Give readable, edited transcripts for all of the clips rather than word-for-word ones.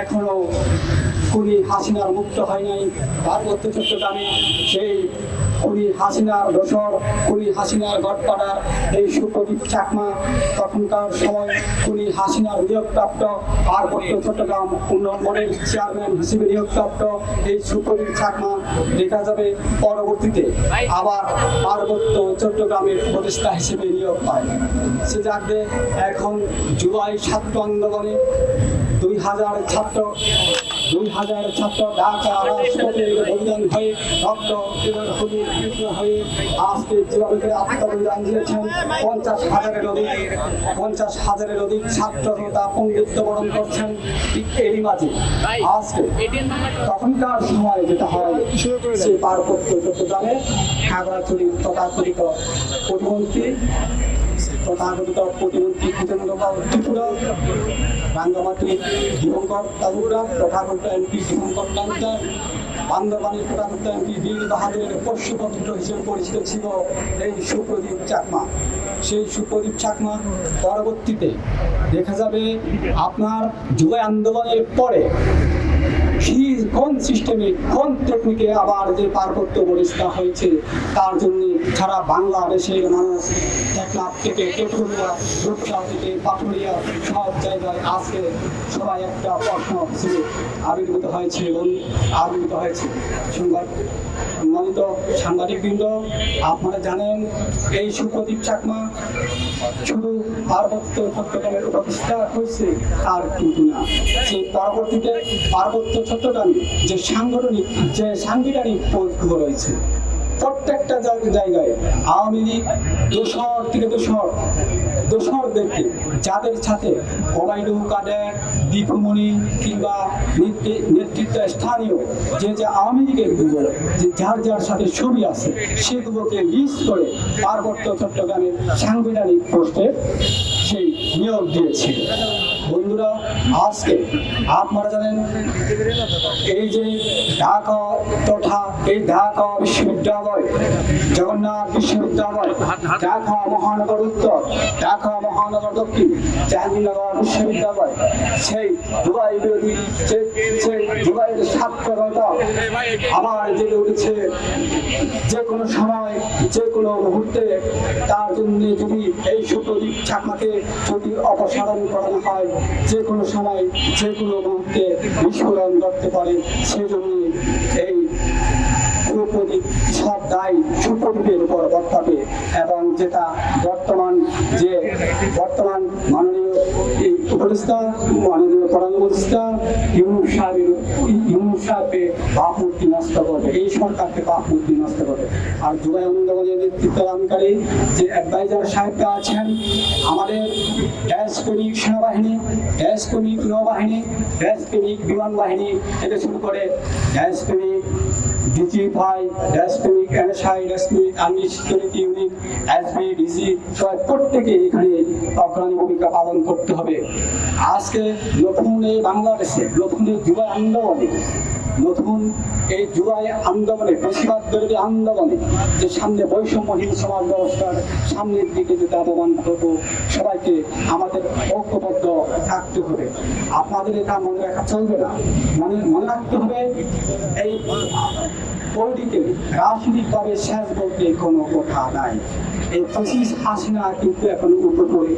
এখনো খুনি হাসিনার মুক্ত হয় নাই। পার্বত্য চট্টগ্রামে সেই খুনি হাসিনার দোসর, খুনি হাসিনার গডফাদার এই সুপ্রদীপ চাকমা তখনকার সময় খুনি হাসিনার নিয়োগপ্রাপ্ত পার্বত্য চট্টগ্রাম উন্নয়ন বোর্ডের চেয়ারম্যান হিসেবে নিয়োগপ্রাপ্ত এই সুপ্রদীপ চাকমা দেখা যাবে পরবর্তীতে আবার পার্বত্য চট্টগ্রামের উপদেষ্টা হিসেবে নিয়োগ পায়। সে যাকে এখন জুলাই ছাত্র আন্দোলনে 2000 ছাত্র ঢাকা রাজপথে বলিদান হয়ে রক্ত হয়ে আজকে যেভাবে আত্মবলিদান দিয়েছেন 50,000-এর অধিক ছাত্র নেতা পণ্ডিত্য বরণ করছেন। ঠিক এরই মাঝে আজকে তখনকার সময় যেটা হয় সে পার্বত্য চট্টগ্রামে খাগড়াছড়ির তথাকথিত প্রতিমন্ত্রী ত্রিপুরা রাঙ্গামাটি দিবঙ্কর তালুকদার তথাকথিত এমপি দিবঙ্কর তালুকদার, বান্দরবানের তথাকথিত এমপি বীর বাহাদুরের পোষ্যপুত্র হিসেবে পরিচিত ছিল এই সুপ্রদীপ চাকমা। সেই সুপ্রদীপ চাকমা পরবর্তীতে দেখা যাবে আপনার জুলাই আন্দোলনের পরে কোন সিস্টেমে কোন টেকনিকে আবার যে পার্বত্য উপদেষ্টা হয়েছে তার জন্য সারা বাংলাদেশের মানুষ টেকনাফ থেকে টেকনিয়া রূপসা থেকে পাথুরিয়া সব জায়গায় আজকে সবাই একটা প্রশ্ন হিসেবে আবির্ভূত হয়েছে সম্মানিত সাংবাদিকবৃন্দ, আপনারা জানেন এই সুপ্রদীপ চাকমা শুধু পার্বত্য চট্টগ্রামের উপদেষ্টা হয়েছে আর কিন্তু না, সেই পরবর্তীতে পার্বত্য চট্টগ্রামে যে সাংবিধানিক পদগুলো রয়েছে প্রত্যেকটা জায়গায় আওয়ামী লীগ দোসরদেরকে যাদের সাথে ওবায়দুল কাদের, দীপুমণি কিংবা নেতৃত্ব স্থানীয় যে আওয়ামী লীগের গুলো যার সাথে ছবি আছে সেগুলোকে লিস্ট করে পার্বত্য চট্টগ্রামের সাংবিধানিক পোস্টে সেই নিয়োগ দিয়েছে। বন্ধুরা, আজকে আপনারা জানেন এই যে ঢাকা তথা এই ঢাকা বিশ্ববিদ্যালয়, জগন্নাথ বিশ্ববিদ্যালয়, ঢাকা মহানগর উত্তর, ঢাকা মহানগর দক্ষিণ, জাহাঙ্গীরনগর বিশ্ববিদ্যালয়, সেই জুলাই বিরোধী জুলাইয়ের ছাত্রতা আবার জেগে উঠেছে। যে কোনো সময় যে কোনো মুহূর্তে তার জন্য যদি এই সুপ্রদীপ চাকমাকে যদি অপসারণ করানো হয়, যে কোনো সময় যে কোনো মুহূর্তে বিস্ফোরণ ঘটতে পারে। সেজন্য এই সব দায় সুপ্রদীপের উপর বর্তাবে এবং যেটা বর্তমান মাননীয় উপদেষ্টা, মাননীয় প্রধান উপদেষ্টা ইউনূস সাহেবকে ভাবমূর্তি নষ্ট করবে, এই সরকারকে ভাবমূর্তি নষ্ট করবে। আর জুলাই আন্দোলনের নেতৃত্ব দানকারী যে অ্যাডভাইজার সাহেবরা আছেন, আমাদের দেশপ্রেমিক সেনাবাহিনী, দেশপ্রেমিক নৌবাহিনী, দেশপ্রেমিক বিমান বাহিনী থেকে শুরু করে দেশপ্রেমিক ডিজিএফআই, দেশপ্রেমিক এনএসআই, দেশপ্রেমিক army security unit, SB, DC সবাই প্রত্যেকে এখানে অগ্রণী ভূমিকা পালন করতে হবে। আজকে নতুন এই বাংলাদেশে নতুন এই জুলাই আন্দোলনে বেশিরভাগ বিরোধী আন্দোলনে যে সামনে বৈষম্যহীন সমাজ ব্যবস্থার সামনের দিকে যেতে আহ্বান করবো, সবাইকে আমাদের ঐক্যবদ্ধ থাকতে হবে। আপনাদের এটা মনে রাখা চলবে না, মনে রাখতে হবে এই পলিটিক্যালি রাজনৈতিকভাবে শেষ বলতে কোনো কথা নাই। এই ফ্যাসিস্ট হাসিনা কিন্তু এখন উপরে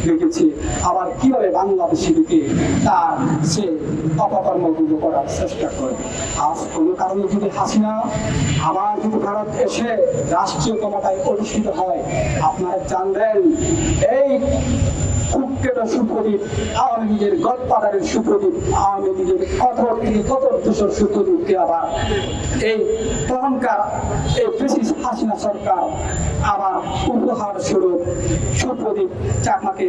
রেখেছে, আবার কিভাবে বাংলাদেশিকে তার সে অপকর্মগুলো করার চেষ্টা করে। আজ কোনো কারণে যদি হাসিনা আবার যদি ভারত এসে রাষ্ট্রীয় ক্ষমতায় অধিষ্ঠিত হয়, আপনারা জানবেন এই কুখ্যাত সুপ্রদীপ, আওয়ামী লীগের গডফাদারের সুপ্রদীপ, আওয়ামী লীগের কঠোর দোষর সুপ্রদীপকে আবার এই তখনকার এই ফ্যাসিস্ট হাসিনা সরকার আবার উপহার স্বরূপ সুপ্রদীপ চাকমাকে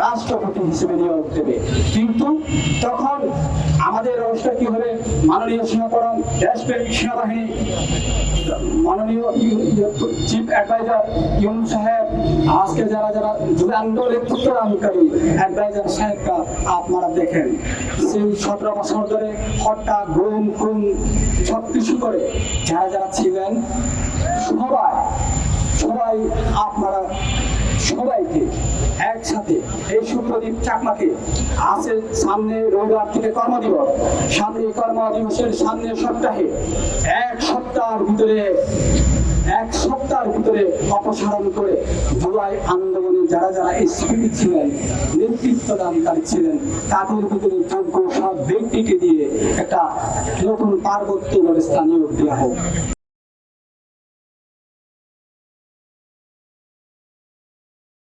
রাষ্ট্রপতি হিসেবে নিয়োগ দেবে। কিন্তু তখন আমাদের অবস্থা কি হবে? মাননীয় সেনাপ্রধান, দেশপ্রেমিক সেনাবাহিনী, মাননীয় চিফ অ্যাডভাইজার ইউনূস সাহেব, আজকে যারা জুলাই আন্দোলনের নেতৃত্বদানকারী অ্যাডভাইজার সাহেবরা আপনারা দেখেন, সেই 17 বছর ধরে হত্যা, গুম, খুন সব কিছু করে যারা ছিলেন সবাই আপনারা সবাইকে একসাথে এই সুপ্রদীপ চাকমাকে আছে সামনে রবিবার থেকে কর্মদিবস, সামনে কর্মদিবসের সামনে সপ্তাহে এক সপ্তাহের ভিতরে অপসারণ করে জুলাই আন্দোলনে যারা যারা স্পিরিট ছিলেন, নেতৃত্ব দানকারী ছিলেন, তাদের ভিতরে যোগ্য সব ব্যক্তিকে দিয়ে একটা নতুন পার্বত্য ব্যবস্থা নিয়োগ দেওয়া হোক।